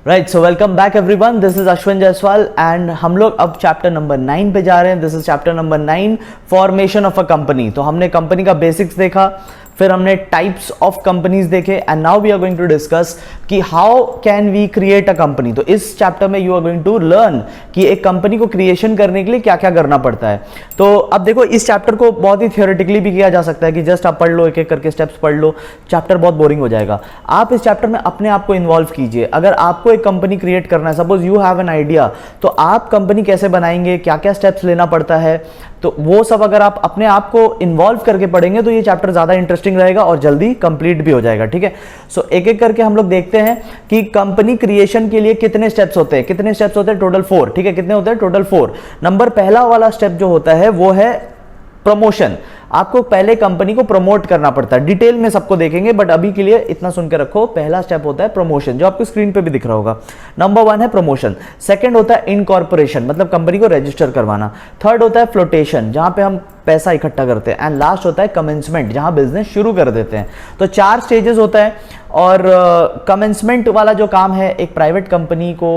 Right, so welcome back everyone, this is Ashwin Jaiswal and हम लोग अब चैप्टर नंबर 9 पे जा रहे हैं। This is chapter number 9, formation of a company. तो हमने कंपनी का बेसिक्स देखा, फिर हमने टाइप्स ऑफ कंपनीज देखे and now we are going to discuss कि how can we create a company. तो इस चैप्टर में you are going to learn कि एक कंपनी को क्रिएशन करने के लिए क्या क्या करना पड़ता है। तो अब देखो, इस चैप्टर को बहुत ही थियोरेटिकली भी किया जा सकता है कि जस्ट आप पढ़ लो, एक एक करके स्टेप्स पढ़ लो, चैप्टर बहुत बोरिंग हो जाएगा। आप इस चैप्टर में अपने आप को इन्वॉल्व कीजिए। अगर आपको एक कंपनी क्रिएट करना है, suppose you have an idea, तो आप कंपनी कैसे बनाएंगे, क्या क्या स्टेप्स लेना पड़ता है, तो वो सब अगर आप अपने आप को इन्वॉल्व करके पढ़ेंगे तो ये चैप्टर ज्यादा इंटरेस्टिंग रहेगा और जल्दी कंप्लीट भी हो जाएगा। ठीक है, सो एक एक करके हम लोग देखते हैं कि कंपनी क्रिएशन के लिए कितने स्टेप्स होते हैं। कितने स्टेप्स होते हैं? टोटल 4। ठीक है, कितने होते हैं? टोटल 4। नंबर पहला वाला स्टेप जो होता है वो है प्रमोशन। आपको पहले कंपनी को प्रमोट करना पड़ता है। डिटेल में सबको देखेंगे, बट अभी के लिए इतना सुन के रखो। पहला स्टेप होता है प्रमोशन, जो आपको स्क्रीन पे भी दिख रहा होगा। नंबर 1 है प्रमोशन। सेकंड होता है इनकॉर्पोरेशन, मतलब कंपनी को रजिस्टर करवाना। थर्ड होता है फ्लोटेशन, जहां पे हम पैसा इकट्ठा करते हैं। एंड लास्ट होता है कमेंसमेंट, जहां बिजनेस शुरू कर देते हैं। तो 4 स्टेजेस होता है। और कमेंसमेंट वाला जो काम है, एक प्राइवेट कंपनी को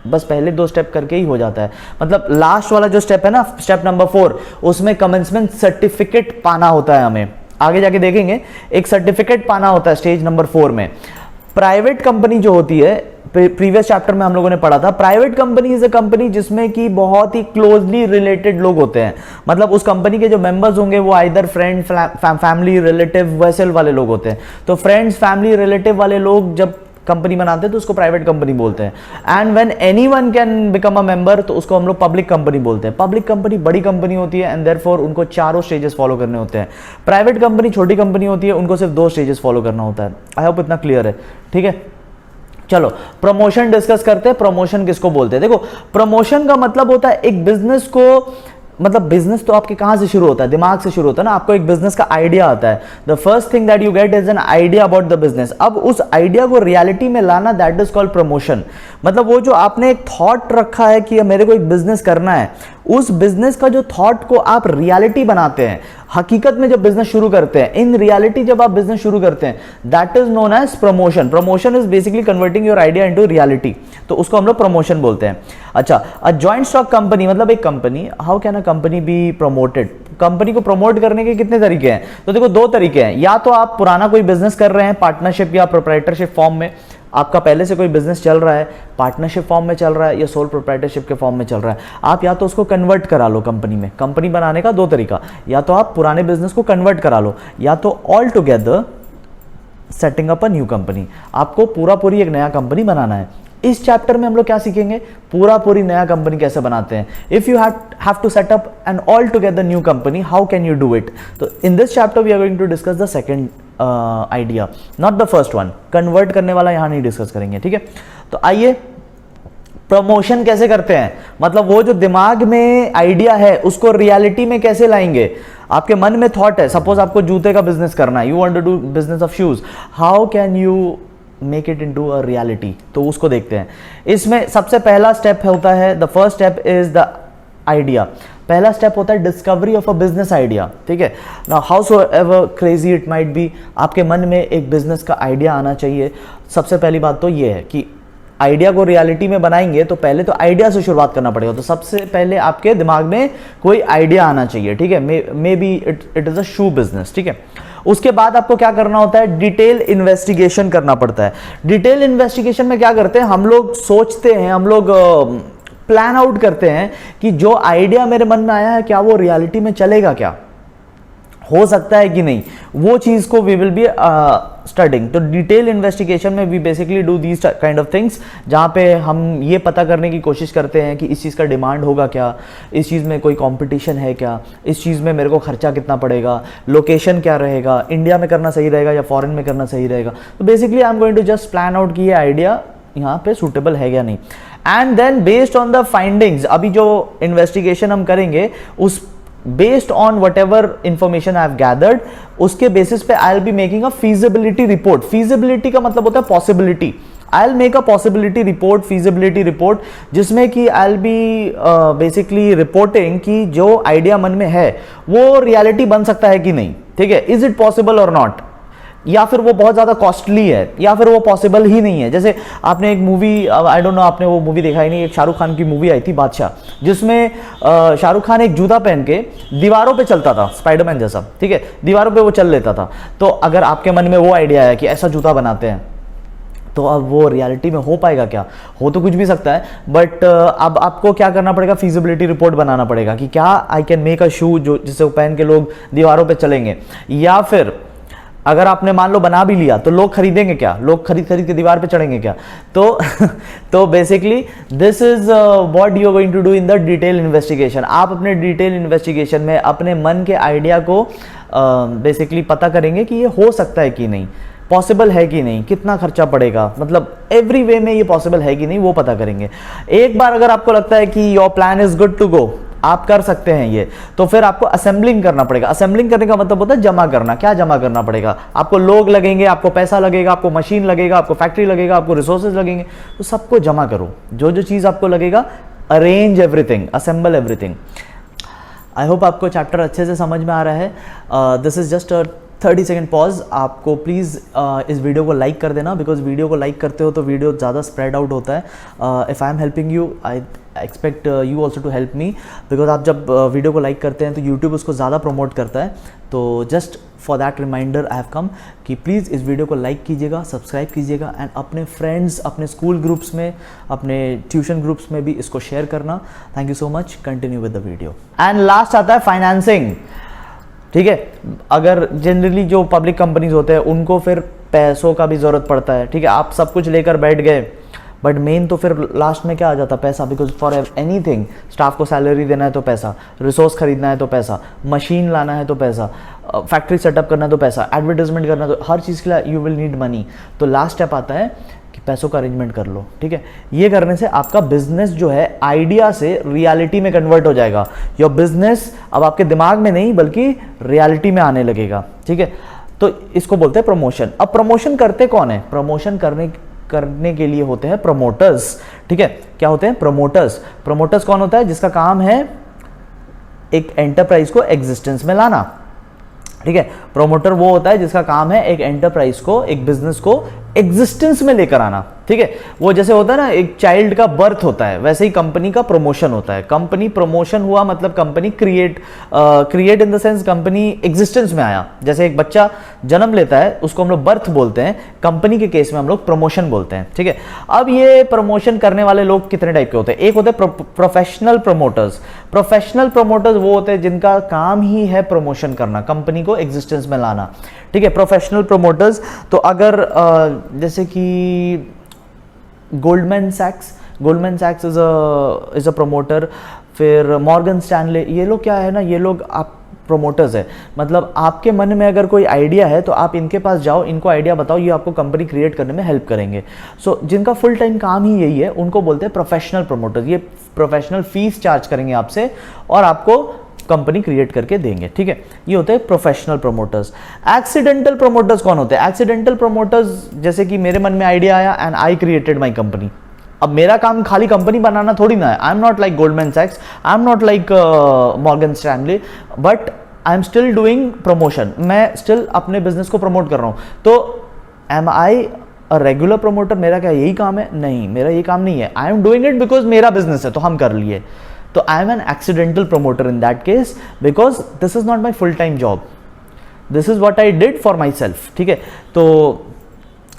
बस पहले 2 स्टेप करके ही हो जाता है। मतलब लास्ट वाला जो स्टेप है ना, स्टेप नंबर 4, उसमें कमेंसमेंट सर्टिफिकेट पाना होता है। हमें आगे जाके देखेंगे, एक सर्टिफिकेट पाना होता है स्टेज नंबर 4 में। प्राइवेट कंपनी जो होती है, प्रीवियस चैप्टर में हम लोगों ने पढ़ा था, private company is a company जिसमें कि बहुत ही क्लोजली रिलेटेड लोग होते हैं। मतलब उस कंपनी के जो मेंबर्स होंगे वो आइदर फ्रेंड, फैमिली, रिलेटिव, वैसे वाले लोग होते हैं। तो फ्रेंड्स, फैमिली, रिलेटिव वाले लोग जब कंपनी बनाते हैं तो उसको प्राइवेट कंपनी बोलते हैं। And when anyone can become a member, तो उसको हम लोग पब्लिक कंपनी बोलते हैं। पब्लिक कंपनी बड़ी कंपनी होती है एंड देयरफॉर उनको 4 स्टेजेस फॉलो करने होते हैं। प्राइवेट कंपनी छोटी कंपनी होती है, उनको सिर्फ 2 स्टेजेस फॉलो करना होता है। आई होप इतना क्लियर है। ठीक है, चलो प्रमोशन डिस्कस करते हैं। प्रमोशन किसको बोलते हैं? देखो, प्रमोशन का मतलब होता है एक बिजनेस को, मतलब बिजनेस तो आपके कहां से शुरू होता है? दिमाग से शुरू होता है ना। आपको एक बिजनेस का आइडिया आता है। The first thing that you get is an idea about the business. अब उस आइडिया को रियलिटी में लाना, दैट इज कॉल्ड प्रमोशन। मतलब वो जो आपने एक थॉट रखा है कि मेरे को एक बिजनेस करना है, उस बिजनेस का जो थॉट को आप रियलिटी बनाते हैं। हकीकत में जब बिजनेस शुरू करते हैं, इन रियलिटी जब आप बिजनेस शुरू करते हैं, that is known as promotion. Promotion is basically converting your idea into reality, तो उसको हम लोग प्रमोशन बोलते हैं। अच्छा, अ जॉइंट स्टॉक कंपनी, मतलब एक company, how can a company be promoted? Company को प्रमोट करने के कितने तरीके हैं? तो देखो, 2 तरीके हैं। या तो आप पुराना कोई बिजनेस कर रहे हैं पार्टनरशिप या प्रोप्राइटरशिप फॉर्म में, आपका पहले से कोई बिजनेस चल रहा है, पार्टनरशिप फॉर्म में चल रहा है या सोल प्रोप्राइटरशिप के फॉर्म में चल रहा है, आप या तो उसको कन्वर्ट करा लो कंपनी में। कंपनी बनाने का 2 तरीका, या तो आप पुराने बिजनेस को कन्वर्ट करा लो, या तो all together setting up a new company. आपको पूरा पूरी एक नया कंपनी बनाना है। इस चैप्टर में हम लोग क्या सीखेंगे? पूरा पूरी नया कंपनी कैसे बनाते हैं। If you have to set up an altogether new company, how can you do it? तो in this chapter we are going to discuss the second idea, not the first one. Convert करने वाला यहां नहीं discuss करेंगे। ठीक है, तो आइए, प्रमोशन कैसे करते हैं? मतलब वो जो दिमाग में आइडिया है उसको रियलिटी में कैसे लाएंगे? आपके मन में थॉट है, सपोज आपको जूते का बिजनेस करना है, you want to do business of shoes, how can you make it into a reality? तो उसको देखते हैं। इसमें सबसे पहला स्टेप होता है, the first step is the idea. पहला स्टेप होता है discovery of a business idea. ठीक है, now how so ever crazy it might be, आपके मन में एक बिजनेस का आइडिया आना चाहिए। सबसे पहली बात तो ये है कि आइडिया को रियलिटी में बनाएंगे तो पहले तो आइडिया से शुरुआत करना पड़ेगा। तो सबसे पहले आपके दिमाग में कोई आइडिया आना चाहिए। ठीक है, may be it is a shoe business. ठीक है, उसके बाद आपको क्या करना होता है? डिटेल इन्वेस्टिगेशन करना पड़ता है। डिटेल इन्वेस्टिगेशन में क्या करते हैं हम लोग? सोचते हैं, हम लोग प्लान आउट करते हैं कि जो आइडिया मेरे मन में आया है, क्या वो रियलिटी में चलेगा, क्या हो सकता है कि नहीं, वो चीज को वी विल बी स्टडिंग। तो डिटेल इन्वेस्टिगेशन में we basically do these kind of things, जहां पे हम ये पता करने की कोशिश करते हैं कि इस चीज़ का डिमांड होगा क्या, इस चीज़ में कोई कंपटीशन है क्या, इस चीज़ में मेरे को खर्चा कितना पड़ेगा, लोकेशन क्या रहेगा, इंडिया में करना सही रहेगा या फॉरेन में करना सही रहेगा। तो basically I am going to just plan out कि ये आइडिया यहाँ पे सूटेबल है या नहीं। And then based on the findings, अभी जो इन्वेस्टिगेशन हम करेंगे उस based on whatever information I have gathered, उसके बेसिस पे I will be making a feasibility report. Feasibility का मतलब होता है possibility. I will make a possibility report, feasibility report, जिसमें कि I will B basically reporting कि जो आइडिया मन में है वो रियलिटी बन सकता है कि नहीं। ठीक है, इज इट पॉसिबल और नॉट। या फिर वो बहुत ज़्यादा कॉस्टली है, या फिर वो पॉसिबल ही नहीं है। जैसे आपने एक मूवी, आई डोंट नो आपने वो मूवी देखा ही नहीं, एक शाहरुख खान की मूवी आई थी बादशाह, जिसमें शाहरुख खान एक जूता पहन के दीवारों पे चलता था, स्पाइडरमैन जैसा, ठीक है, दीवारों पे वो चल लेता था। तो अगर आपके मन में वो आइडिया है कि ऐसा जूता बनाते हैं, तो अब वो रियलिटी में हो पाएगा क्या? हो तो कुछ भी सकता है, बट अब आपको क्या करना पड़ेगा, फीजिबिलिटी रिपोर्ट बनाना पड़ेगा कि क्या आई कैन मेक अ शू जो जिसे पहन के लोग दीवारों पे चलेंगे। या फिर अगर आपने मान लो बना भी लिया तो लोग खरीदेंगे क्या, लोग खरीद के दीवार पे चढ़ेंगे क्या? तो तो basically this is what you are going to do in the detail investigation. आप अपने डिटेल इन्वेस्टिगेशन में अपने मन के आइडिया को बेसिकली पता करेंगे कि ये हो सकता है कि नहीं, पॉसिबल है कि नहीं, कितना खर्चा पड़ेगा, मतलब एवरी वे में ये पॉसिबल है कि नहीं वो पता करेंगे। एक बार अगर आपको लगता है कि your plan is good to go, आप कर सकते हैं ये, तो फिर आपको असेंबलिंग करना पड़ेगा। असेंबलिंग करने का मतलब होता है जमा करना। क्या जमा करना पड़ेगा? आपको लोग लगेंगे, आपको पैसा लगेगा, आपको मशीन लगेगा, आपको फैक्ट्री लगेगा, आपको रिसोर्सेज लगेंगे, तो सबको जमा करो। जो जो चीज़ आपको लगेगा, arrange everything, assemble everything. I hope आपको चैप्टर अच्छे से समझ में आ रहा है। This is just a 30 second pause. आपको प्लीज़ इस वीडियो को लाइक कर देना, बिकॉज वीडियो को लाइक करते हो तो वीडियो ज़्यादा स्प्रेड आउट होता है। If I am helping you, I expect you also to help me, because आप जब वीडियो को लाइक करते हैं तो यूट्यूब उसको ज़्यादा प्रमोट करता है। तो just for that reminder I have come कि प्लीज़ इस वीडियो को लाइक कीजिएगा, सब्सक्राइब कीजिएगा, एंड अपने फ्रेंड्स, अपने स्कूल ग्रुप्स में, अपने ट्यूशन ग्रुप्स में भी इसको शेयर करना। Thank you so much. Continue with the video. And last आता है फाइनेंसिंग, ठीक है। अगर जनरली जो पब्लिक कंपनीज होते हैं उनको फिर पैसों का भी ज़रूरत पड़ता है, ठीक है। आप सब कुछ लेकर बैठ गए, बट मेन तो फिर लास्ट में क्या आ जाता है? पैसा। बिकॉज फॉर एनीथिंग, स्टाफ को सैलरी देना है तो पैसा, रिसोर्स खरीदना है तो पैसा, मशीन लाना है तो पैसा, फैक्ट्री सेटअप करना है तो पैसा, एडवर्टाइजमेंट करना है तो हर चीज़ के लिए यू विल नीड मनी। तो लास्ट स्टेप आता है कि पैसों का अरेंजमेंट कर लो, ठीक है। ये करने से आपका बिजनेस जो है आइडिया से रियलिटी में कन्वर्ट हो जाएगा। योर बिजनेस अब आपके दिमाग में नहीं बल्कि रियलिटी में आने लगेगा, ठीक है। तो इसको बोलते हैं प्रमोशन। अब प्रमोशन करते कौन है? प्रमोशन करने के लिए होते हैं प्रमोटर्स, ठीक है। क्या होते हैं? प्रमोटर्स। प्रमोटर्स कौन होता है? जिसका काम है एक एंटरप्राइज को एग्जिस्टेंस में लाना, ठीक है। प्रोमोटर वो होता है जिसका काम है एक एंटरप्राइज को, एक बिजनेस को एग्जिस्टेंस में लेकर आना, ठीक है। वो जैसे होता है ना, एक चाइल्ड का बर्थ होता है, वैसे ही कंपनी का प्रमोशन होता है। कंपनी प्रमोशन हुआ मतलब company create in the sense company existence में आया। जैसे एक बच्चा जन्म लेता है, उसको हम लोग बर्थ बोलते हैं, कंपनी के केस में हम लोग प्रमोशन बोलते हैं, ठीक है। अब ये प्रमोशन करने वाले लोग कितने टाइप के होते हैं? एक होते हैं प्रोफेशनल प्रमोटर्स। प्रोफेशनल प्रमोटर्स वो होते हैं जिनका काम ही है प्रमोशन करना, कंपनी को एग्जिस्टेंस में लाना, ठीक है। Professional promoters. तो अगर जैसे कि गोल्डमैन सैक्स इज अ प्रमोटर, फिर मॉर्गन स्टैनले, ये लोग क्या है ना, ये लोग आप प्रमोटर्स है। मतलब आपके मन में अगर कोई आइडिया है तो आप इनके पास जाओ, इनको आइडिया बताओ, ये आपको कंपनी क्रिएट करने में हेल्प करेंगे। सो जिनका फुल टाइम काम ही यही है, उनको बोलते हैं प्रोफेशनल प्रमोटर्स। ये प्रोफेशनल फीस चार्ज करेंगे आपसे और आपको कंपनी क्रिएट करके देंगे, ठीक है। ये होते हैं प्रोफेशनल प्रमोटर्स। एक्सीडेंटल प्रमोटर्स कौन होते हैं? एक्सीडेंटल प्रमोटर्स जैसे कि मेरे मन में आइडिया आया and I created my company. अब मेरा काम खाली कंपनी बनाना थोड़ी ना है। I am not like Goldman सैक्स, I am not like Morgan Stanley, but I am still doing promotion. मैं स्टिल अपने बिजनेस को प्रमोट कर रहा हूं। तो am I a regular promoter? मेरा क्या यही काम है? नहीं, मेरा यही काम नहीं है। I am doing it because मेरा बिजनेस है तो हम कर लिए। तो I am an accidental promoter in that case, because this is not my full time job, this is what I did for my self, ठीक है। तो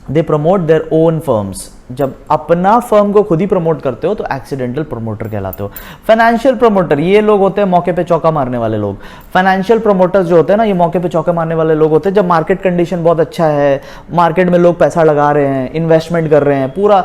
they promote their own firms. जब अपना फर्म को खुद ही प्रमोट करते हो तो एक्सीडेंटल प्रमोटर कहलाते हो। फाइनेंशियल प्रमोटर, ये लोग होते हैं मौके पे चौका मारने वाले लोग। फाइनेंशियल प्रमोटर्स जो होते हैं ना, ये मौके पे चौका मारने वाले लोग होते हैं जब मार्केट कंडीशन बहुत अच्छा है, मार्केट में लोग पैसा लगा रहे हैं, इन्वेस्टमेंट कर रहे हैं, पूरा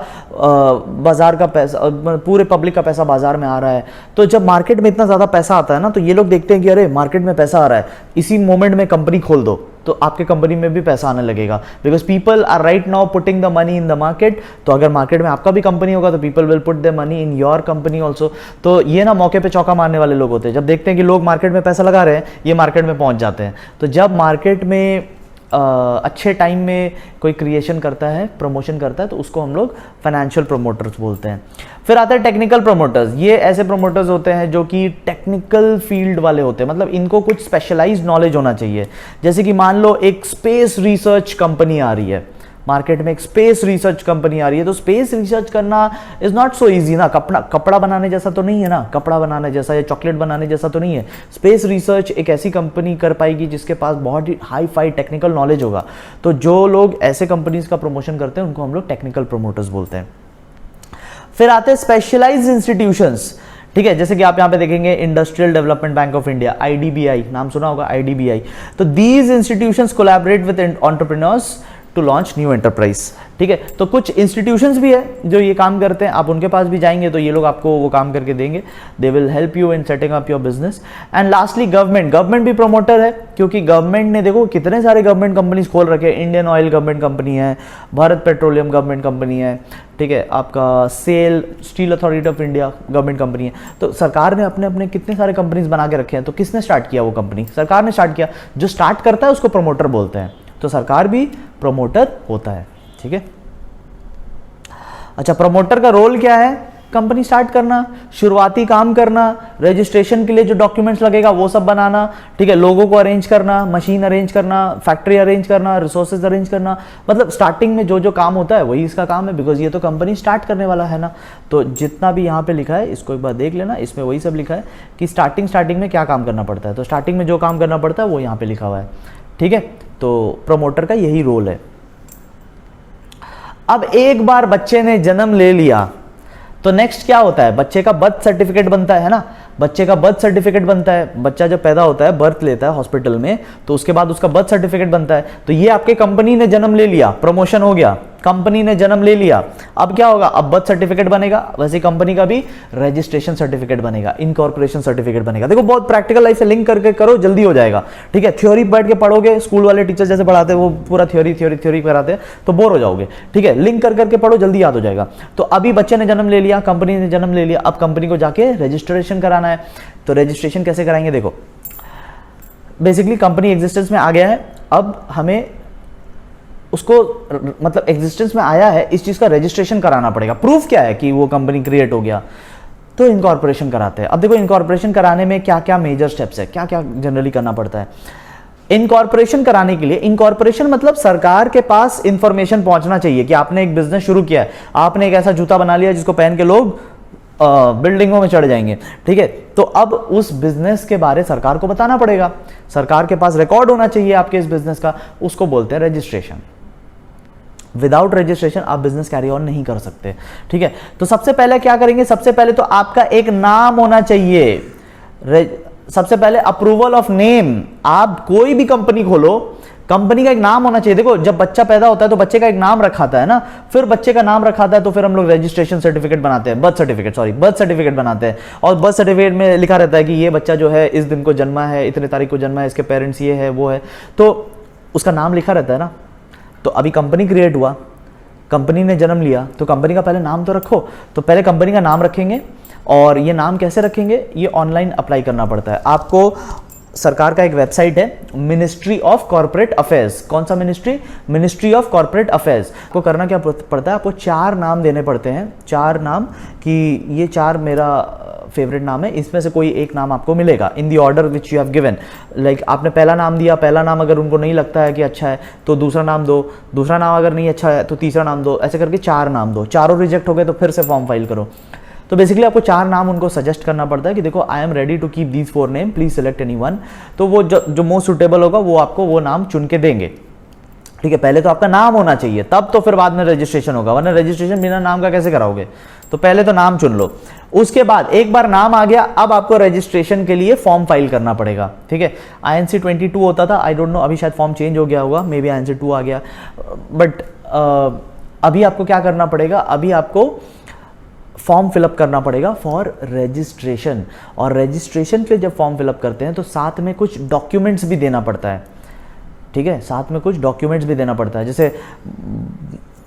बाजार का पैसा, पूरे पब्लिक का पैसा बाजार में आ रहा है। तो जब मार्केट में इतना ज़्यादा पैसा आता है ना, तो ये लोग देखते हैं कि अरे मार्केट में पैसा आ रहा है, इसी मोमेंट में कंपनी खोल दो, तो आपके कंपनी में भी पैसा आने लगेगा। Because people are right now putting the money in the market. तो अगर मार्केट में आपका भी कंपनी होगा तो people will put the money in your company also. तो ये ना मौके पे चौका मारने वाले लोग होते हैं। जब देखते हैं कि लोग मार्केट में पैसा लगा रहे हैं, ये मार्केट में पहुंच जाते हैं। तो जब मार्केट में अच्छे टाइम में कोई क्रिएशन करता है, प्रमोशन करता है, तो उसको हम लोग फाइनेंशियल प्रोमोटर्स बोलते हैं। फिर आता है टेक्निकल प्रोमोटर्स। ये ऐसे प्रोमोटर्स होते हैं जो कि टेक्निकल फील्ड वाले होते हैं, मतलब इनको कुछ स्पेशलाइज्ड नॉलेज होना चाहिए। जैसे कि मान लो एक स्पेस रिसर्च कंपनी आ रही है मार्केट में, एक स्पेस रिसर्च कंपनी आ रही है, तो स्पेस रिसर्च करना इज नॉट सो इजी ना। कपड़ा बनाने जैसा तो नहीं है ना, कपड़ा बनाने जैसा या चॉकलेट बनाने जैसा तो नहीं है। स्पेस रिसर्च एक ऐसी कंपनी कर पाएगी जिसके पास बहुत ही हाई फाई टेक्निकल नॉलेज होगा। तो जो लोग ऐसे कंपनीज का प्रमोशन करते हैं उनको हम लोग टेक्निकल प्रोमोटर्स बोलते हैं। फिर आते हैं स्पेशलाइज्ड इंस्टीट्यूशंस, ठीक है, जैसे कि आप यहां पे देखेंगे Industrial Development Bank of India, IDBI, नाम सुना होगा आईडीबीआई। तो these institutions collaborate with entrepreneurs to launch new enterprise, ठीक है। तो कुछ इंस्टीट्यूशंस भी है जो ये काम करते हैं, आप उनके पास भी जाएंगे तो ये लोग आपको वो काम करके देंगे, they will help you in setting up your business. And lastly government भी प्रमोटर है, क्योंकि गवर्नमेंट ने देखो कितने सारे गवर्नमेंट कंपनीज खोल रखे हैं। इंडियन ऑयल गवर्नमेंट कंपनी है, भारत पेट्रोलियम गवर्नमेंट कंपनी है, ठीक है, आपका SAIL Steel Authority of India government company है। तो सरकार ने अपने अपने कितने सारे कंपनीज बना के रखे हैं। तो किसने स्टार्ट किया वो कंपनी? सरकार ने स्टार्ट किया। जो स्टार्ट करता है उसको प्रमोटर बोलते हैं। तो सरकार भी प्रमोटर होता है, ठीक है। अच्छा, प्रमोटर का रोल क्या है? कंपनी स्टार्ट करना, शुरुआती काम करना, रजिस्ट्रेशन के लिए जो डॉक्यूमेंट्स लगेगा वो सब बनाना, ठीक है, लोगों को अरेंज करना, मशीन अरेंज करना, फैक्ट्री अरेंज करना, रिसोर्सेज अरेंज करना, मतलब स्टार्टिंग में जो जो काम होता है वही इसका काम है, बिकॉज ये तो कंपनी स्टार्ट करने वाला है ना। तो जितना भी यहाँ पे लिखा है इसको एक बार देख लेना, इसमें वही सब लिखा है कि स्टार्टिंग में क्या काम करना पड़ता है। तो स्टार्टिंग में जो काम करना पड़ता है वो यहाँ पे लिखा हुआ है, ठीक है। तो प्रमोटर का यही रोल है। अब एक बार बच्चे ने जन्म ले लिया तो नेक्स्ट क्या होता है? बच्चे का बर्थ सर्टिफिकेट बनता है ना। बच्चे का बर्थ सर्टिफिकेट बनता है। बच्चा जब पैदा होता है, बर्थ लेता है हॉस्पिटल में, तो उसके बाद उसका बर्थ सर्टिफिकेट बनता है। तो ये आपके कंपनी ने जन्म ले लिया, प्रमोशन हो गया, कंपनी ने जन्म ले लिया। अब क्या होगा? अब बर्थ सर्टिफिकेट बनेगा, वैसे कंपनी का भी रजिस्ट्रेशन सर्टिफिकेट बनेगा, इनकॉर्पोरेशन सर्टिफिकेट बनेगा। देखो बहुत प्रैक्टिकल लाइफ से लिंक करके करो, जल्दी हो जाएगा, ठीक है। थ्योरी बैठ के पढ़ोगे, स्कूल वाले टीचर जैसे पढ़ाते हैं वो पूरा थ्योरी कराते हैं तो बोर हो जाओगे, ठीक है। लिंक कर करके पढ़ो, जल्दी याद हो जाएगा। तो अभी बच्चे ने जन्म ले लिया, कंपनी ने जन्म ले लिया, अब कंपनी को जाके रजिस्ट्रेशन कराना है। तो रजिस्ट्रेशन कैसे कराएंगे? देखो, बेसिकली कंपनी एग्जिस्टेंस में आ गया है, अब हमें उसको मतलब एग्जिस्टेंस में आया है, इस चीज का रजिस्ट्रेशन कराना पड़ेगा। प्रूफ क्या है कि वो कंपनी क्रिएट हो गया? तो इनकॉर्पोरेशन कराते हैं। अब देखो इनकॉर्पोरेशन कराने में क्या क्या मेजर स्टेप्स है, क्या क्या जनरली करना पड़ता है। इनकॉर्पोरेशन कराने के लिए, इनकॉर्पोरेशन मतलब सरकार के पास इंफॉर्मेशन पहुंचना चाहिए कि आपने एक बिजनेस शुरू किया है, आपने एक ऐसा जूता बना लिया जिसको पहन के लोग बिल्डिंगों में चढ़ जाएंगे, ठीक है। तो अब उस बिजनेस के बारे सरकार को बताना पड़ेगा, सरकार के पास रिकॉर्ड होना चाहिए आपके इस बिजनेस का, उसको बोलते हैं रजिस्ट्रेशन। विदाउट रजिस्ट्रेशन आप बिजनेस कैरी ऑन नहीं कर सकते, ठीक है। तो सबसे पहले क्या करेंगे? सबसे पहले तो आपका एक नाम होना चाहिए। सबसे पहले अप्रूवल ऑफ नेम। आप कोई भी कंपनी खोलो, कंपनी का एक नाम होना चाहिए। देखो जब बच्चा पैदा होता है तो बच्चे का एक नाम रखाता है ना, फिर बच्चे का नाम रखाता है तो फिर हम लोग रजिस्ट्रेशन सर्टिफिकेट बनाते हैं, बर्थ सर्टिफिकेट बनाते हैं। और बर्थ सर्टिफिकेट में लिखा रहता है कि ये बच्चा जो है इस दिन को जन्मा है, इतने तारीख को जन्मा है, इसके पेरेंट्स ये है वो है, तो उसका नाम लिखा रहता है ना। तो अभी कंपनी क्रिएट हुआ, कंपनी ने जन्म लिया, तो कंपनी का पहले नाम तो रखो। तो पहले कंपनी का नाम रखेंगे, और ये नाम कैसे रखेंगे? ये ऑनलाइन अप्लाई करना पड़ता है आपको। सरकार का एक वेबसाइट है, मिनिस्ट्री ऑफ कॉर्पोरेट अफेयर्स। कौन सा ministry? Ministry of corporate affairs. को करना क्या पड़ता है? आपको 4 नाम देने पड़ते हैं, 4 नाम, कि ये 4 मेरा फेवरेट नाम है, इसमें से कोई एक नाम आपको मिलेगा in the order which you have given. Like आपने पहला नाम दिया, पहला नाम अगर उनको नहीं लगता है कि अच्छा है तो दूसरा नाम दो, दूसरा नाम अगर नहीं अच्छा है तो तीसरा नाम दो, ऐसे करके 4 नाम दो। चारों रिजेक्ट हो गए तो फिर से फॉर्म फाइल करो। तो बेसिकली आपको 4 नाम उनको सजेस्ट करना पड़ता है कि देखो I am ready to keep these 4 name, please select any one. तो वो जो मोस्ट सुटेबल होगा वो आपको वो नाम चुन के देंगे, ठीक है। पहले तो आपका नाम होना चाहिए, तब तो फिर बाद में रजिस्ट्रेशन होगा, वरना रजिस्ट्रेशन बिना नाम का कैसे कराओगे? तो पहले तो नाम चुन लो। उसके बाद एक बार नाम आ गया, अब आपको रजिस्ट्रेशन के लिए फॉर्म फाइल करना पड़ेगा, ठीक है। INC 22 होता था, आई डोंट नो, अभी शायद फॉर्म चेंज हो गया होगा, मे बी INC 2 आ गया, बट अभी आपको क्या करना पड़ेगा? अभी आपको फॉर्म फिलअप करना पड़ेगा फॉर रजिस्ट्रेशन। और रजिस्ट्रेशन के जब फॉर्म फिलअप करते हैं तो साथ में कुछ डॉक्यूमेंट्स भी देना पड़ता है, ठीक है। साथ में कुछ डॉक्यूमेंट्स भी देना पड़ता है, जैसे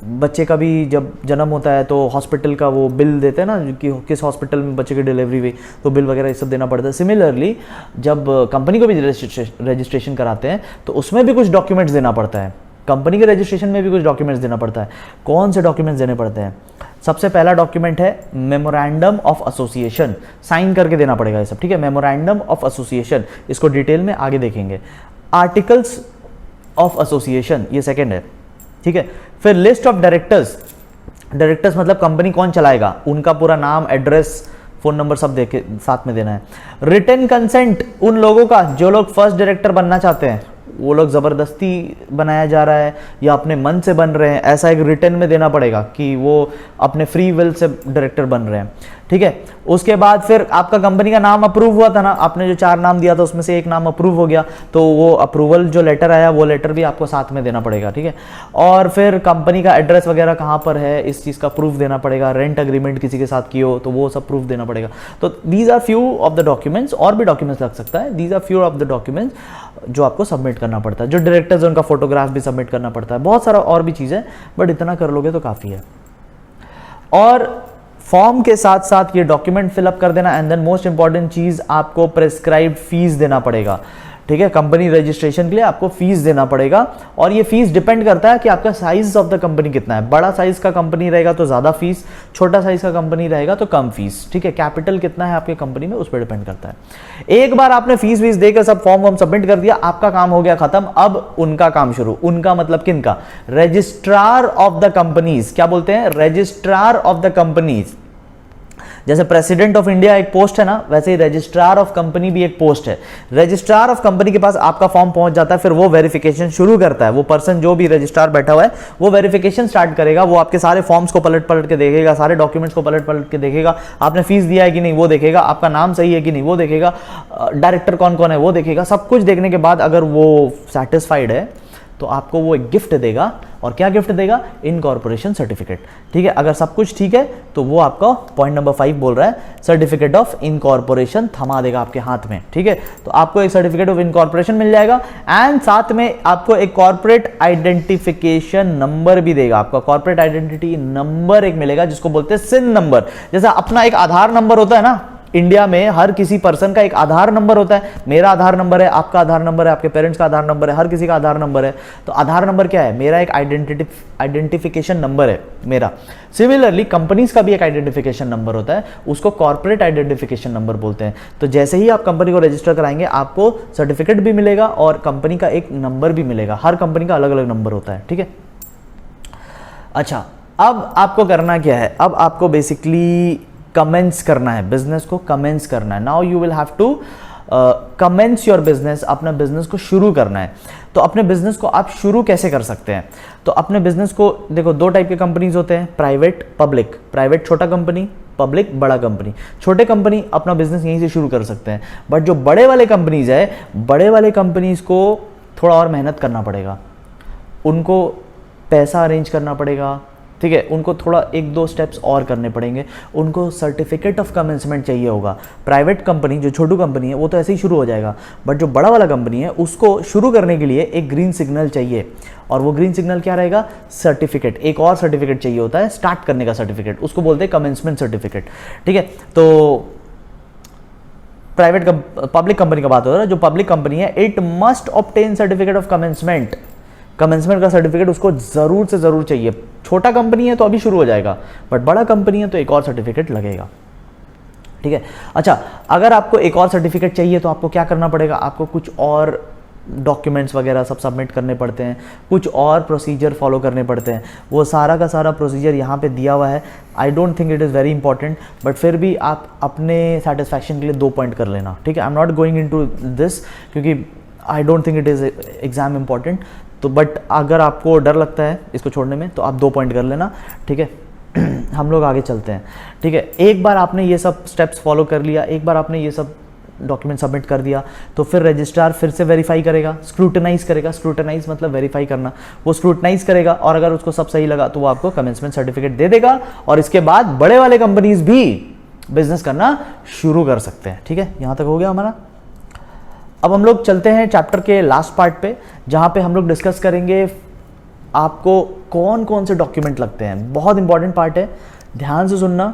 बच्चे का भी जब जन्म होता है तो हॉस्पिटल का वो बिल देते हैं ना कि किस हॉस्पिटल में बच्चे की डिलीवरी हुई, तो बिल वगैरह ये सब देना पड़ता है। सिमिलरली जब कंपनी को भी रजिस्ट्रेशन कराते हैं तो उसमें भी कुछ डॉक्यूमेंट्स देना पड़ता है, कंपनी के रजिस्ट्रेशन में भी कुछ डॉक्यूमेंट्स देना पड़ता है। कौन से डॉक्यूमेंट्स देने पड़ते हैं? सबसे पहला डॉक्यूमेंट है मेमोरेंडम ऑफ एसोसिएशन, साइन करके देना पड़ेगा ये सब, ठीक है। मेमोरेंडम ऑफ एसोसिएशन, इसको डिटेल में आगे देखेंगे। आर्टिकल्स ऑफ एसोसिएशन, ये सेकंड है, ठीक है। फिर लिस्ट ऑफ डायरेक्टर्स, डायरेक्टर्स मतलब कंपनी कौन चलाएगा, उनका पूरा नाम, एड्रेस, फोन नंबर सब देके साथ में देना है। रिटन कंसेंट उन लोगों का जो लोग फर्स्ट डायरेक्टर बनना चाहते हैं, वो लोग ज़बरदस्ती बनाया जा रहा है या अपने मन से बन रहे हैं, ऐसा एक रिटन में देना पड़ेगा कि वो अपने फ्री विल से डायरेक्टर बन रहे हैं, ठीक है। उसके बाद फिर आपका कंपनी का नाम अप्रूव हुआ था ना, आपने जो 4 नाम दिया था उसमें से एक नाम अप्रूव हो गया, तो वो अप्रूवल जो लेटर आया वो लेटर भी आपको साथ में देना पड़ेगा, ठीक है। और फिर कंपनी का एड्रेस वगैरह कहाँ पर है, इस चीज़ का प्रूफ देना पड़ेगा। रेंट अग्रीमेंट किसी के साथ किए हो तो वो सब प्रूफ देना पड़ेगा। तो these are few of the documents, और भी डॉक्यूमेंट्स लग सकता है। These are few of the documents जो आपको सबमिट करना पड़ता है। जो डायरेक्टर्स उनका फोटोग्राफ भी सबमिट करना पड़ता है, बहुत सारा और भी चीज़ें, बट इतना कर लोगे तो काफ़ी है। और फॉर्म के साथ साथ ये डॉक्यूमेंट फिलअप कर देना, एंड देन मोस्ट इंपॉर्टेंट चीज, आपको प्रेस्क्राइब्ड फीस देना पड़ेगा, ठीक है। कंपनी रजिस्ट्रेशन के लिए आपको फीस देना पड़ेगा, और ये फीस डिपेंड करता है कि आपका साइज ऑफ द कंपनी कितना है। बड़ा साइज का कंपनी रहेगा तो ज्यादा फीस, छोटा साइज का कंपनी रहेगा तो कम फीस, ठीक है। कैपिटल कितना है आपके कंपनी में, उस पर डिपेंड करता है। एक बार आपने फीस वीस देकर सब फॉर्म वॉर्म सबमिट कर दिया, आपका काम हो गया खत्म। अब उनका काम शुरू। उनका मतलब किनका? Registrar of the companies. क्या बोलते हैं? Registrar of the companies. जैसे प्रेसिडेंट ऑफ इंडिया एक पोस्ट है ना, वैसे ही रजिस्ट्रार ऑफ कंपनी भी एक पोस्ट है। रजिस्ट्रार ऑफ कंपनी के पास आपका फॉर्म पहुंच जाता है, फिर वो वेरिफिकेशन शुरू करता है। वो पर्सन जो भी रजिस्ट्रार बैठा हुआ है वो वेरिफिकेशन स्टार्ट करेगा। वो आपके सारे फॉर्म्स को पलट पलट के देखेगा, सारे डॉक्यूमेंट्स को पलट पलट के देखेगा, आपने फीस दिया है कि नहीं वो देखेगा, आपका नाम सही है कि नहीं वो देखेगा, डायरेक्टर कौन कौन है वो देखेगा। सब कुछ देखने के बाद अगर वो सेटिस्फाइड है तो आपको वो एक गिफ्ट देगा। और क्या गिफ्ट देगा? इनकॉर्पोरेशन सर्टिफिकेट, ठीक है। अगर सब कुछ ठीक है तो वो आपका पॉइंट नंबर 5 बोल रहा है, सर्टिफिकेट ऑफ इनकॉर्पोरेशन थमा देगा आपके हाथ में, ठीक है। तो आपको एक सर्टिफिकेट ऑफ इनकॉर्पोरेशन मिल जाएगा, एंड साथ में आपको एक कॉर्पोरेट आइडेंटिफिकेशन नंबर भी देगा। आपका कॉर्पोरेट आइडेंटिटी नंबर एक मिलेगा, जिसको बोलते हैं सिन नंबर। जैसा अपना एक आधार नंबर होता है ना, इंडिया में हर किसी पर्सन का एक आधार नंबर होता है। मेरा आधार नंबर है, आपका आधार नंबर है, आपके पेरेंट्स का आधार नंबर है, हर किसी का आधार नंबर है। तो आधार नंबर क्या है? मेरा एक आइडेंटिफिकेशन नंबर है मेरा। सिमिलरली कंपनीज का भी एक आइडेंटिफिकेशन नंबर होता है, उसको कॉर्पोरेट आइडेंटिफिकेशन नंबर बोलते हैं। तो जैसे ही आप कंपनी को रजिस्टर कराएंगे, आपको सर्टिफिकेट भी मिलेगा और कंपनी का एक नंबर भी मिलेगा। हर कंपनी का अलग अलग नंबर होता है, ठीक है। अच्छा, अब आपको करना क्या है? अब आपको बेसिकली कमेंस करना है, बिजनेस को कमेंस करना है। Now you will have to commence your business, अपना बिजनेस को शुरू करना है। तो अपने बिजनेस को आप शुरू कैसे कर सकते हैं? तो अपने बिजनेस को देखो, 2 टाइप के कंपनीज होते हैं, प्राइवेट, पब्लिक। प्राइवेट छोटा कंपनी, पब्लिक बड़ा कंपनी। छोटे कंपनी अपना बिजनेस यहीं से शुरू कर सकते हैं, बट जो बड़े वाले कंपनीज है, बड़े वाले कंपनीज को थोड़ा और मेहनत करना पड़ेगा, उनको पैसा अरेंज करना पड़ेगा, ठीक है। उनको थोड़ा 1-2 स्टेप्स और करने पड़ेंगे, उनको सर्टिफिकेट ऑफ कमेंसमेंट चाहिए होगा। प्राइवेट कंपनी जो छोटी कंपनी है वो तो ऐसे ही शुरू हो जाएगा, बट जो बड़ा वाला कंपनी है उसको शुरू करने के लिए एक ग्रीन सिग्नल चाहिए, और वो ग्रीन सिग्नल क्या रहेगा? सर्टिफिकेट। एक और सर्टिफिकेट चाहिए होता है स्टार्ट करने का सर्टिफिकेट, उसको बोलते हैं कमेंसमेंट सर्टिफिकेट, ठीक है। तो प्राइवेट पब्लिक कंपनी का बात हो रहा है, जो पब्लिक कंपनी है, it must obtain certificate of commencement. Commencement का सर्टिफिकेट उसको जरूर से जरूर चाहिए। छोटा कंपनी है तो अभी शुरू हो जाएगा, बट बड़ा कंपनी है तो एक और सर्टिफिकेट लगेगा, ठीक है। अच्छा, अगर आपको एक और सर्टिफिकेट चाहिए तो आपको क्या करना पड़ेगा? आपको कुछ और डॉक्यूमेंट्स वगैरह सब सबमिट करने पड़ते हैं, कुछ और प्रोसीजर फॉलो करने पड़ते हैं। वो सारा का सारा प्रोसीजर यहाँ पे दिया हुआ है। आई don't think it is very important, but फिर भी आप अपने सेटिस्फैक्शन के लिए 2 पॉइंट कर लेना, ठीक है। I am not going into this क्योंकि I don't think it is exam important. तो बट अगर आपको डर लगता है इसको छोड़ने में तो आप 2 पॉइंट कर लेना, ठीक है। हम लोग आगे चलते हैं, ठीक है। एक बार आपने ये सब स्टेप्स फॉलो कर लिया, एक बार आपने ये सब डॉक्यूमेंट सबमिट कर दिया, तो फिर रजिस्ट्रार फिर से वेरीफाई करेगा, स्क्रूटनाइज करेगा। स्क्रूटनाइज मतलब वेरीफाई करना। वो स्क्रूटनाइज करेगा और अगर उसको सब सही लगा तो वो आपको कमेंसमेंट सर्टिफिकेट दे देगा, और इसके बाद बड़े वाले कंपनीज भी बिजनेस करना शुरू कर सकते हैं, ठीक है। यहां तक हो गया हमारा। अब हम लोग चलते हैं चैप्टर के लास्ट पार्ट पे, जहां पे हम लोग डिस्कस करेंगे आपको कौन कौन से डॉक्यूमेंट लगते हैं, बहुत इंपॉर्टेंट पार्ट है, ध्यान से सुनना।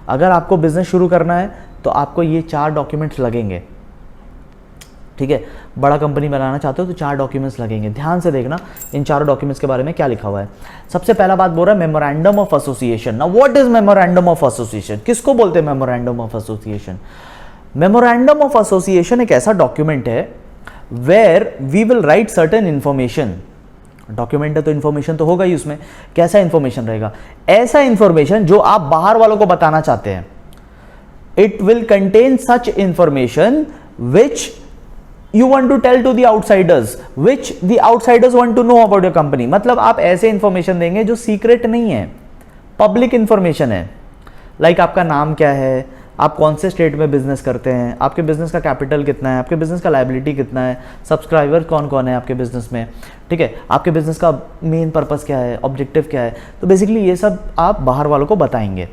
अगर आपको बिजनेस शुरू करना है तो आपको ये 4 डॉक्यूमेंट्स लगेंगे, ठीक है। बड़ा कंपनी बनाना चाहते हो तो 4 डॉक्यूमेंट्स लगेंगे, ध्यान से देखना इन 4 डॉक्यूमेंट्स के बारे में क्या लिखा हुआ है। सबसे पहला बात बोल रहा है memorandum of association. Now what is memorandum of association, किसको बोलते हैं memorandum of association? Memorandum of association एक ऐसा डॉक्यूमेंट है where we will write certain information. Document है तो इंफॉर्मेशन तो होगा ही उसमें। कैसा इंफॉर्मेशन रहेगा? ऐसा इंफॉर्मेशन जो आप बाहर वालों को बताना चाहते हैं। It will contain such information which you want to tell to the outsiders, which the outsiders want to know about your company। मतलब आप ऐसे इंफॉर्मेशन देंगे जो सीक्रेट नहीं है, पब्लिक इंफॉर्मेशन है। लाइक आपका नाम क्या है, आप कौन से स्टेट में बिजनेस करते हैं, आपके बिजनेस का कैपिटल कितना है, आपके बिजनेस का लायबिलिटी कितना है, सब्सक्राइबर कौन कौन है आपके बिजनेस में, ठीक है, आपके बिजनेस का मेन पर्पस क्या है, ऑब्जेक्टिव क्या है। तो बेसिकली ये सब आप बाहर वालों को बताएंगे।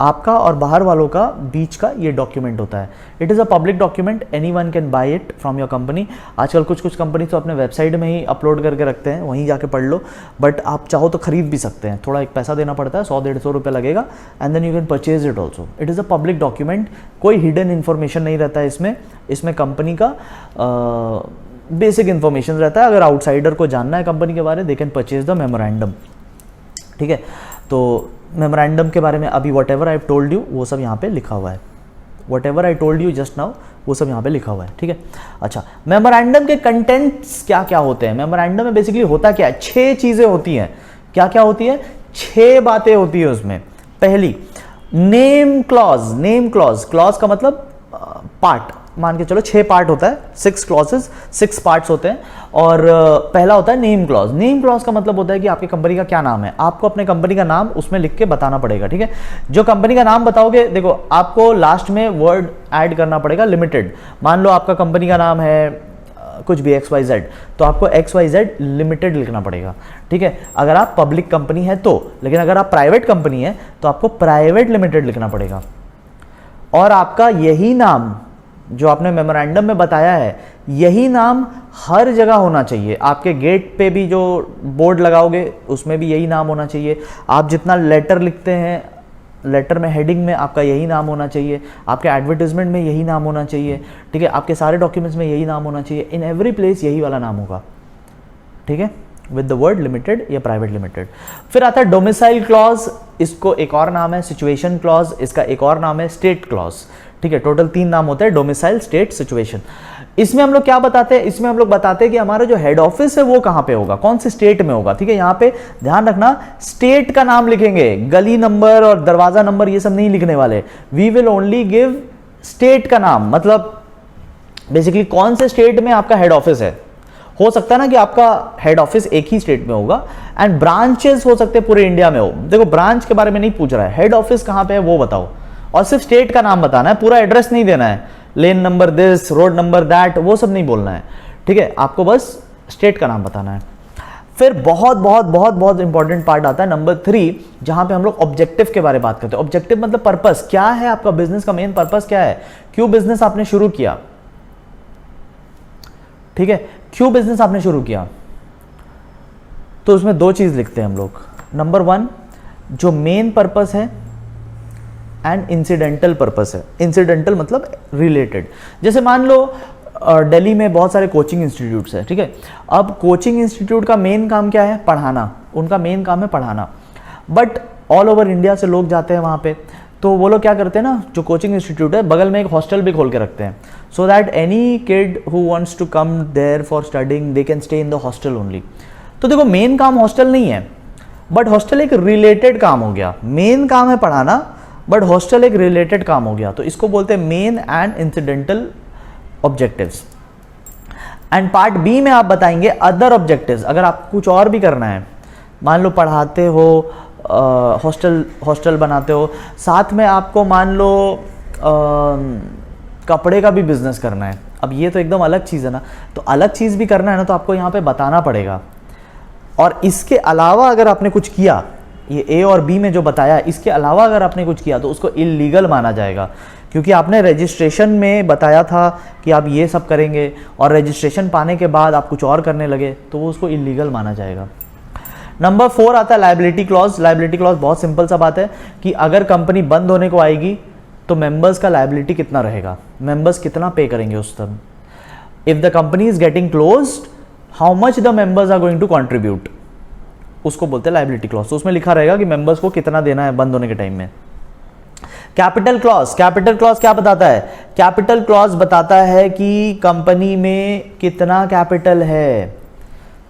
आपका और बाहर वालों का बीच का ये डॉक्यूमेंट होता है। It is a public document, anyone can buy it from your company. आजकल कुछ कंपनी तो अपने वेबसाइट में ही अपलोड करके रखते हैं, वहीं जाके पढ़ लो, बट आप चाहो तो खरीद भी सकते हैं। थोड़ा एक पैसा देना पड़ता है, 100-150 रुपये लगेगा, and then you can purchase it also. It is a public document, कोई हिडन इन्फॉर्मेशन नहीं रहता है इसमें कंपनी का बेसिक इन्फॉर्मेशन रहता है। अगर आउटसाइडर को जानना है कंपनी के बारे, they can purchase the memorandum, ठीक है। तो मेमोरेंडम के बारे में अभी what ever I told you वो सब यहाँ पे लिखा हुआ है, what ever I told you just now वो सब यहाँ पे लिखा हुआ है, ठीक है। अच्छा, मेमोरेंडम के कंटेंट्स क्या क्या होते हैं? मेमोरेंडम में बेसिकली होता क्या है? 6 चीज़ें होती हैं। क्या क्या होती है? 6 बातें होती है उसमें। पहली, name clause. Name clause, clause का मतलब पार्ट, मान के चलो 6 पार्ट होता है, 6 क्लॉजेस, 6 पार्ट्स होते हैं। और पहला होता है नेम क्लॉज। नेम क्लॉज का मतलब होता है कि आपकी कंपनी का क्या नाम है, आपको अपने कंपनी का नाम उसमें लिख के बताना पड़ेगा, ठीक है। जो कंपनी का नाम बताओगे, देखो आपको लास्ट में वर्ड ऐड करना पड़ेगा लिमिटेड। मान लो आपका कंपनी का नाम है कुछ भी XYZ, तो आपको XYZ लिमिटेड लिखना पड़ेगा, ठीक है, अगर आप पब्लिक कंपनी है तो। लेकिन अगर आप प्राइवेट कंपनी है तो आपको प्राइवेट लिमिटेड लिखना पड़ेगा। और आपका यही नाम जो आपने मेमोरेंडम में बताया है, यही नाम हर जगह होना चाहिए। आपके गेट पे भी जो बोर्ड लगाओगे उसमें भी यही नाम होना चाहिए। आप जितना लेटर लिखते हैं, लेटर में हेडिंग में आपका यही नाम होना चाहिए। आपके एडवर्टीजमेंट में यही नाम होना चाहिए, ठीक है। आपके सारे डॉक्यूमेंट्स में यही नाम होना चाहिए। इन एवरी प्लेस यही वाला नाम होगा, ठीक है, विद द वर्ड लिमिटेड या प्राइवेट लिमिटेड। फिर आता है डोमिसाइल क्लॉज, इसको एक और नाम है सिचुएशन क्लॉज, इसका एक और नाम है स्टेट क्लॉज, ठीक है। टोटल 3 नाम होते हैं, डोमिसाइल, स्टेट, सिचुएशन। इसमें हम लोग क्या बताते हैं? इसमें हम लोग बताते हैं कि हमारा जो हेड ऑफिस है वो कहां पे होगा, कौन से स्टेट में होगा, ठीक है। यहां पे ध्यान रखना, स्टेट का नाम लिखेंगे, गली नंबर और दरवाजा नंबर ये सब नहीं लिखने वाले। We will only give state का नाम, मतलब बेसिकली कौन से स्टेट में आपका हेड ऑफिस है। हो सकता है ना कि आपका हेड ऑफिस एक ही स्टेट में होगा, एंड ब्रांचेस हो सकते हैं पूरे इंडिया में हो। देखो ब्रांच के बारे में नहीं पूछ रहा है, हेड ऑफिस कहां पे है वो बताओ, और सिर्फ स्टेट का नाम बताना है, पूरा एड्रेस नहीं देना है, lane number this, road number that, वो सब नहीं बोलना है, ठीक है। आपको बस स्टेट का नाम बताना है। फिर बहुत बहुत बहुत बहुत इंपॉर्टेंट पार्ट आता है नंबर 3, जहां पे हम लोग ऑब्जेक्टिव के बारे में बात करते हैं। ऑब्जेक्टिव मतलब पर्पस, क्या है आपका बिजनेस का मेन पर्पस, क्या है, क्यों बिजनेस आपने शुरू किया, ठीक है, क्यों बिजनेस आपने शुरू किया। तो उसमें 2 चीज लिखते हैं हम लोग। नंबर 1 जो मेन पर्पस है, एंड इंसिडेंटल पर्पस है। इंसिडेंटल मतलब रिलेटेड। जैसे मान लो दिल्ली में बहुत सारे कोचिंग इंस्टीट्यूट्स हैं, ठीक है। अब कोचिंग इंस्टीट्यूट का मेन काम क्या है? पढ़ाना, उनका मेन काम है पढ़ाना। बट ऑल ओवर इंडिया से लोग जाते हैं वहाँ पे, तो वो लोग क्या करते हैं ना, जो कोचिंग इंस्टीट्यूट है बगल में एक हॉस्टल भी खोल के रखते हैं, so that any kid who wants to come there for studying they can stay in the hostel only. तो देखो मेन काम हॉस्टल नहीं है, बट हॉस्टल एक रिलेटेड काम हो गया। मेन काम है पढ़ाना, बट हॉस्टल एक रिलेटेड काम हो गया, तो इसको बोलते हैं main and incidental objectives. And part B में आप बताएंगे अदर ऑब्जेक्टिव्स। अगर आपको कुछ और भी करना है, मान लो पढ़ाते हो, हॉस्टल बनाते हो, साथ में आपको मान लो कपड़े का भी बिजनेस करना है, अब ये तो एकदम अलग चीज़ है ना, तो अलग चीज़ भी करना है ना, तो आपको यहाँ पे बताना पड़ेगा। और इसके अलावा अगर आपने कुछ किया, ये ए और बी में जो बताया, इसके अलावा अगर आपने कुछ किया तो उसको इलीगल माना जाएगा, क्योंकि आपने रजिस्ट्रेशन में बताया था कि आप ये सब करेंगे और रजिस्ट्रेशन पाने के बाद आप कुछ और करने लगे, तो वो उसको इलीगल माना जाएगा। नंबर 4 आता है लायबिलिटी क्लॉज। लायबिलिटी क्लॉज बहुत सिंपल सा बात है कि अगर कंपनी बंद होने को आएगी तो मेंबर्स का लायबिलिटी कितना रहेगा, मेंबर्स कितना पे करेंगे उस time. If the company is getting closed, how much the members are going to contribute, उसको बोलते हैं लायबिलिटी क्लॉज। तो उसमें लिखा रहेगा कि मेंबर्स को कितना देना है बंद होने के टाइम में। कैपिटल क्लॉज, कैपिटल क्लॉज क्या बताता है? कैपिटल क्लॉज बताता है कि कंपनी में कितना कैपिटल है।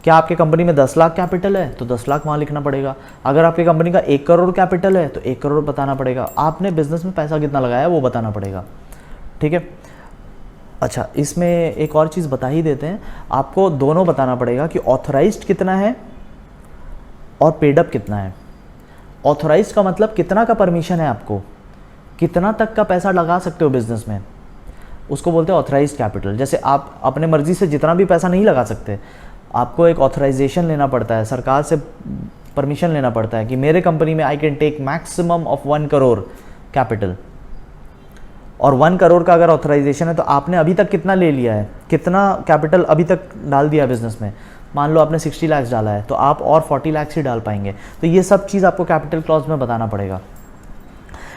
क्या आपकी कंपनी में 10 लाख कैपिटल है तो 10 लाख वहां लिखना पड़ेगा। अगर आपकी कंपनी का 1 करोड़ कैपिटल है तो 1 करोड़ बताना पड़ेगा। आपने बिजनेस में पैसा कितना लगाया वो बताना पड़ेगा, ठीक है। अच्छा, इसमें एक और चीज़ बता ही देते हैं, आपको दोनों बताना पड़ेगा कि ऑथराइज्ड कितना है और पेड अप कितना है। ऑथराइज्ड का मतलब कितना का परमिशन है, आपको कितना तक का पैसा लगा सकते हो बिजनेस में, उसको बोलते हैं ऑथराइज्ड कैपिटल। जैसे आप अपने मर्जी से जितना भी पैसा नहीं लगा सकते, आपको एक ऑथराइजेशन लेना पड़ता है, सरकार से परमिशन लेना पड़ता है कि मेरे कंपनी में I can take maximum of 1 crore capital. और 1 करोड़ का अगर ऑथराइजेशन है तो आपने अभी तक कितना ले लिया है, कितना कैपिटल अभी तक डाल दिया बिजनेस में। मान लो आपने 60 लाख डाला है तो आप और 40 लाख ही डाल पाएंगे। तो ये सब चीज़ आपको कैपिटल क्लॉज में बताना पड़ेगा।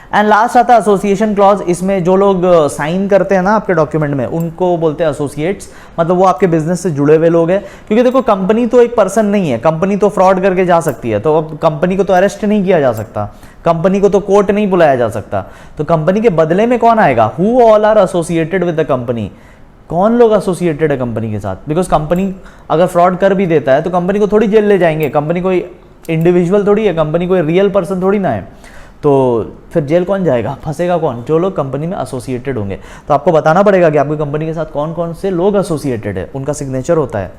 एंड लास्ट आता है एसोसिएशन क्लॉज। इसमें जो लोग साइन करते हैं ना आपके डॉक्यूमेंट में, उनको बोलते हैं एसोसिएट्स, मतलब वो आपके बिजनेस से जुड़े हुए लोग हैं। क्योंकि देखो, कंपनी तो एक पर्सन नहीं है, कंपनी तो फ्रॉड करके जा सकती है, तो अब कंपनी को तो अरेस्ट नहीं किया जा सकता, कंपनी को तो कोर्ट नहीं बुलाया जा सकता। तो कंपनी के बदले में कौन आएगा? Who all are associated with the company, कौन लोग एसोसिएटेड है कंपनी के साथ। बिकॉज कंपनी अगर फ्रॉड कर भी देता है तो कंपनी को थोड़ी जेल ले जाएंगे, कंपनी कोई इंडिविजुअल थोड़ी है, कंपनी कोई रियल पर्सन थोड़ी ना है। तो फिर जेल कौन जाएगा, फंसेगा कौन? जो लोग कंपनी में एसोसिएटेड होंगे। तो आपको बताना पड़ेगा कि आपकी कंपनी के साथ कौन कौन से लोग एसोसिएटेड है, उनका सिग्नेचर होता है,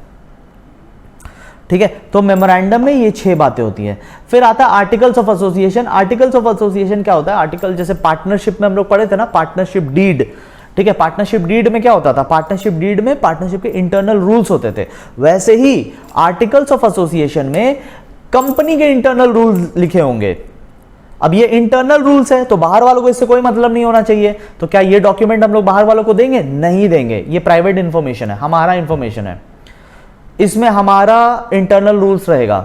ठीक है। तो मेमोरेंडम में ये 6 बातें होती हैं। फिर आता है articles of association. Articles of association क्या होता है? आर्टिकल जैसे पार्टनरशिप में हम लोग पढ़े थे ना, पार्टनरशिप डीड, ठीक है। पार्टनरशिप डीड में क्या होता था? पार्टनरशिप डीड में पार्टनरशिप के इंटरनल रूल्स होते थे। वैसे ही आर्टिकल्स ऑफ एसोसिएशन में कंपनी के इंटरनल रूल्स लिखे होंगे। अब ये इंटरनल रूल्स है तो बाहर वालों को इससे कोई मतलब नहीं होना चाहिए। तो क्या ये डॉक्यूमेंट हम लोग बाहर वालों को देंगे? नहीं देंगे। ये प्राइवेट इंफॉर्मेशन है, हमारा इंफॉर्मेशन है, इसमें हमारा इंटरनल रूल्स रहेगा,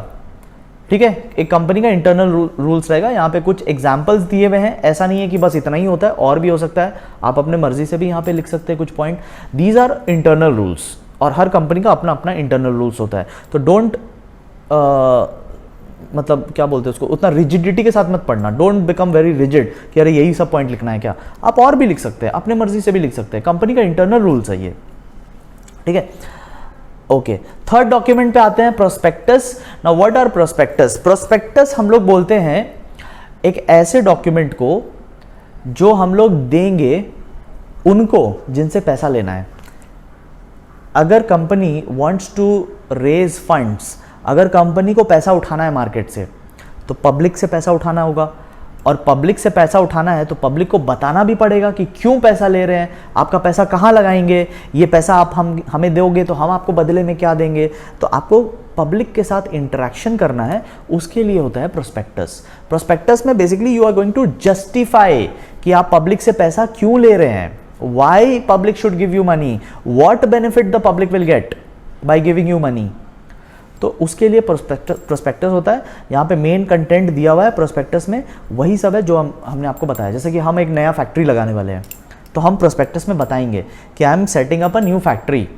ठीक है। एक कंपनी का इंटरनल रूल्स रहेगा। यहाँ पे कुछ एग्जांपल्स दिए हुए हैं, ऐसा नहीं है कि बस इतना ही होता है, और भी हो सकता है। आप अपने मर्जी से भी यहाँ पे लिख सकते हैं कुछ point. These are internal rules, और हर कंपनी का अपना अपना इंटरनल रूल्स होता है। तो डोंट मतलब क्या बोलते हैं उसको, उतना रिजिडिटी के साथ मत पढ़ना। डोंट बिकम वेरी रिजिड कि अरे यही सब पॉइंट लिखना है क्या। आप और भी लिख सकते हैं, अपने मर्जी से भी लिख सकते हैं। कंपनी का इंटरनल रूल्स है ये, ठीक है। ओके, थर्ड डॉक्यूमेंट पे आते हैं, prospectus. Now what are prospectus? Prospectus हम लोग बोलते हैं एक ऐसे डॉक्यूमेंट को जो हम लोग देंगे उनको जिनसे पैसा लेना है। अगर company wants to raise funds, अगर कंपनी को पैसा उठाना है मार्केट से, तो पब्लिक से पैसा उठाना होगा। और पब्लिक से पैसा उठाना है तो पब्लिक को बताना भी पड़ेगा कि क्यों पैसा ले रहे हैं, आपका पैसा कहाँ लगाएंगे, ये पैसा आप हमें दोगे तो हम आपको बदले में क्या देंगे। तो आपको पब्लिक के साथ इंटरेक्शन करना है, उसके लिए होता है प्रोस्पेक्टस। प्रोस्पेक्टस में basically you are going to justify कि आप पब्लिक से पैसा क्यों ले रहे हैं, why public should give you money, what benefit the public will get by giving you money. तो उसके लिए प्रोस्पेक्टस होता है। यहाँ पे मेन कंटेंट दिया हुआ है प्रोस्पेक्टस में, वही सब है जो हमने आपको बताया। जैसे कि हम एक नया फैक्ट्री लगाने वाले हैं तो हम प्रोस्पेक्टस में बताएंगे कि I am setting up a new factory.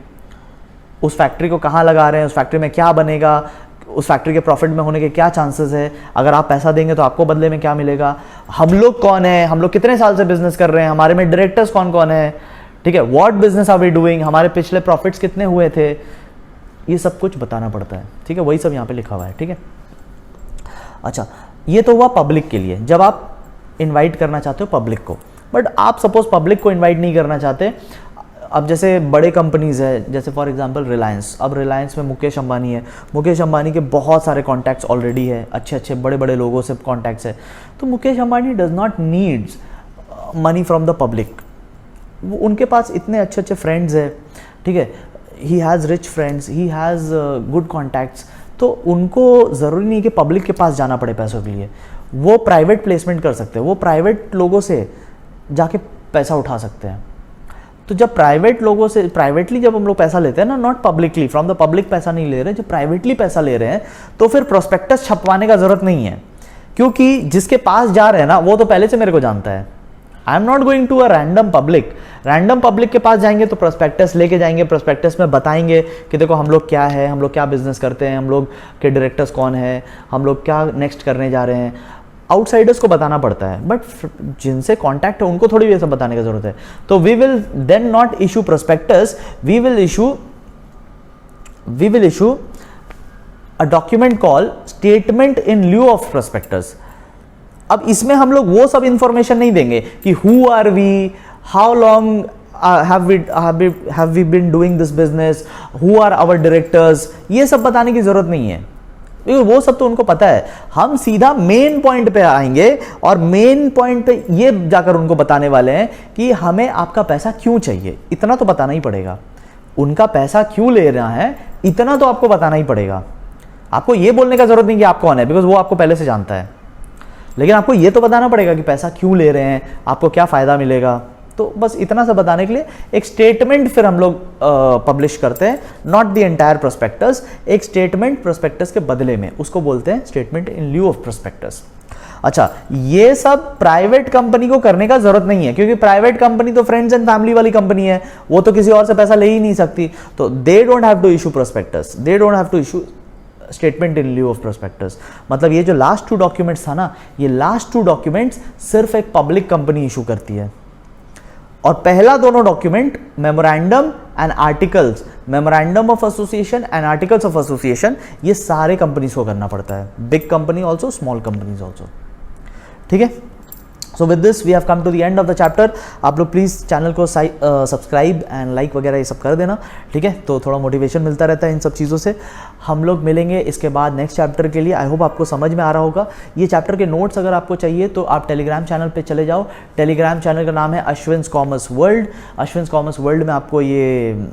उस फैक्ट्री को कहाँ लगा रहे हैं, उस फैक्ट्री में क्या बनेगा, उस फैक्ट्री के प्रॉफिट में होने के क्या चांसेस है, अगर आप पैसा देंगे तो आपको बदले में क्या मिलेगा, हम लोग कौन है, हम लोग कितने साल से बिजनेस कर रहे हैं, हमारे में डायरेक्टर्स कौन कौन है, ठीक है, what business are we doing, हमारे पिछले प्रॉफिट्स कितने हुए थे, ये सब कुछ बताना पड़ता है, ठीक है। वही सब यहाँ पे लिखा हुआ है, ठीक है। अच्छा, ये तो हुआ पब्लिक के लिए, जब आप इनवाइट करना चाहते हो पब्लिक को। बट आप सपोज पब्लिक को इनवाइट नहीं करना चाहते, अब जैसे बड़े कंपनीज है, जैसे फॉर एग्जांपल रिलायंस। अब रिलायंस में मुकेश अंबानी है, मुकेश अंबानी के बहुत सारे कॉन्टैक्ट्स ऑलरेडी है, अच्छे अच्छे बड़े बड़े लोगों से कॉन्टैक्ट्स है। तो Mukesh Ambani does not needs money from the public. उनके पास इतने अच्छे अच्छे फ्रेंड्स है, ठीक है, he has rich friends, he has good contacts. तो उनको ज़रूरी नहीं कि पब्लिक के पास जाना पड़े पैसों के लिए, वो प्राइवेट प्लेसमेंट कर सकते हैं, वो प्राइवेट लोगों से जाके पैसा उठा सकते हैं। तो जब प्राइवेट लोगों से, प्राइवेटली जब हम लोग पैसा लेते हैं ना, not publicly, from the public पैसा नहीं ले रहे, जब प्राइवेटली पैसा ले रहे हैं तो फिर प्रोस्पेक्टस छपवाने का जरूरत नहीं है, क्योंकि जिसके पास जा रहे हैं ना वो तो पहले से मेरे को जानता है। I am not going to a random public. Random public के पास जाएंगे तो प्रोस्पेक्टस लेके जाएंगे, प्रोस्पेक्टस में बताएंगे कि देखो हम लोग क्या है, हम लोग क्या बिजनेस करते हैं, हम लोग के डायरेक्टर्स कौन है, हम लोग क्या नेक्स्ट करने जा रहे हैं। आउटसाइडर्स को बताना पड़ता है, बट जिनसे कांटेक्ट है उनको थोड़ी ये सब बताने की जरूरत है। तो we will then not issue prospectus, we will issue a document call statement in lieu of prospectus. अब इसमें हम लोग वो सब इंफॉर्मेशन नहीं देंगे कि who are we, how long have we been doing this business, who are our directors, ये सब बताने की जरूरत नहीं है, वो सब तो उनको पता है। हम सीधा मेन पॉइंट पे आएंगे और मेन पॉइंट पे ये जाकर उनको बताने वाले हैं कि हमें आपका पैसा क्यों चाहिए, इतना तो बताना ही पड़ेगा। उनका पैसा क्यों ले रहा है इतना तो आपको बताना ही पड़ेगा। आपको ये बोलने का जरूरत नहीं कि आप कौन है, बिकॉज वो आपको पहले से जानता है, लेकिन आपको ये तो बताना पड़ेगा कि पैसा क्यों ले रहे हैं, आपको क्या फायदा मिलेगा। तो बस इतना सा बताने के लिए एक स्टेटमेंट फिर हम लोग पब्लिश करते हैं, नॉट द एंटायर प्रोस्पेक्टस, एक स्टेटमेंट प्रोस्पेक्टस के बदले में, उसको बोलते हैं statement in lieu of prospectus. अच्छा, ये सब प्राइवेट कंपनी को करने का जरूरत नहीं है, क्योंकि प्राइवेट कंपनी तो फ्रेंड्स एंड फैमिली वाली कंपनी है, वो तो किसी और से पैसा ले ही नहीं सकती, तो they don't have to issue prospectus, they don't have to issue statement in lieu of prospectus. मतलब ये जो लास्ट 2 डॉक्यूमेंट्स था ना, ये लास्ट 2 डॉक्यूमेंट्स सिर्फ एक पब्लिक कंपनी इशू करती है, और पहला दोनों document memorandum and articles, memorandum of association and articles of association, ये सारे कंपनीज को करना पड़ता है, big company also, small companies also. ठीक है, so with this we have come to the end of the chapter. आप लोग प्लीज़ चैनल को सब्सक्राइब एंड लाइक वगैरह ये सब कर देना, ठीक है, तो थोड़ा मोटिवेशन मिलता रहता है इन सब चीज़ों से। हम लोग मिलेंगे इसके बाद नेक्स्ट चैप्टर के लिए। आई होप आपको समझ में आ रहा होगा। ये चैप्टर के नोट्स अगर आपको चाहिए तो आप टेलीग्राम चैनल पे चले जाओ। टेलीग्राम चैनल का नाम है Ashwin's commerce world. Ashwin's commerce world में आपको ये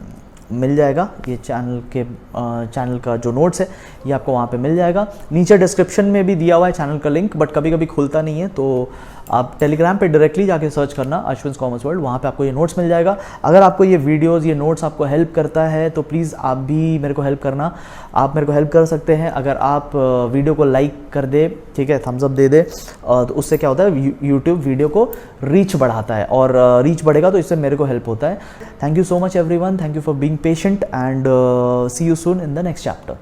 मिल जाएगा, ये चैनल का जो नोट्स है ये आपको वहाँ पे मिल जाएगा। नीचे डिस्क्रिप्शन में भी दिया हुआ है चैनल का लिंक, बट कभी कभी खुलता नहीं है, तो आप टेलीग्राम पे डायरेक्टली जाके सर्च करना अश्विन्स कॉमर्स वर्ल्ड, वहाँ पे आपको ये नोट्स मिल जाएगा। अगर आपको ये वीडियोस, ये नोट्स आपको हेल्प करता है तो प्लीज़ आप भी मेरे को हेल्प करना। आप मेरे को हेल्प कर सकते हैं अगर आप वीडियो को लाइक कर दे, ठीक है, थम्स अप दे दे, तो उससे क्या होता है, यूट्यूब वीडियो को रीच बढ़ाता है, और रीच बढ़ेगा तो इससे मेरे को हेल्प होता है। Thank you so much everyone, thank you for being patient, and see you soon in the next chapter.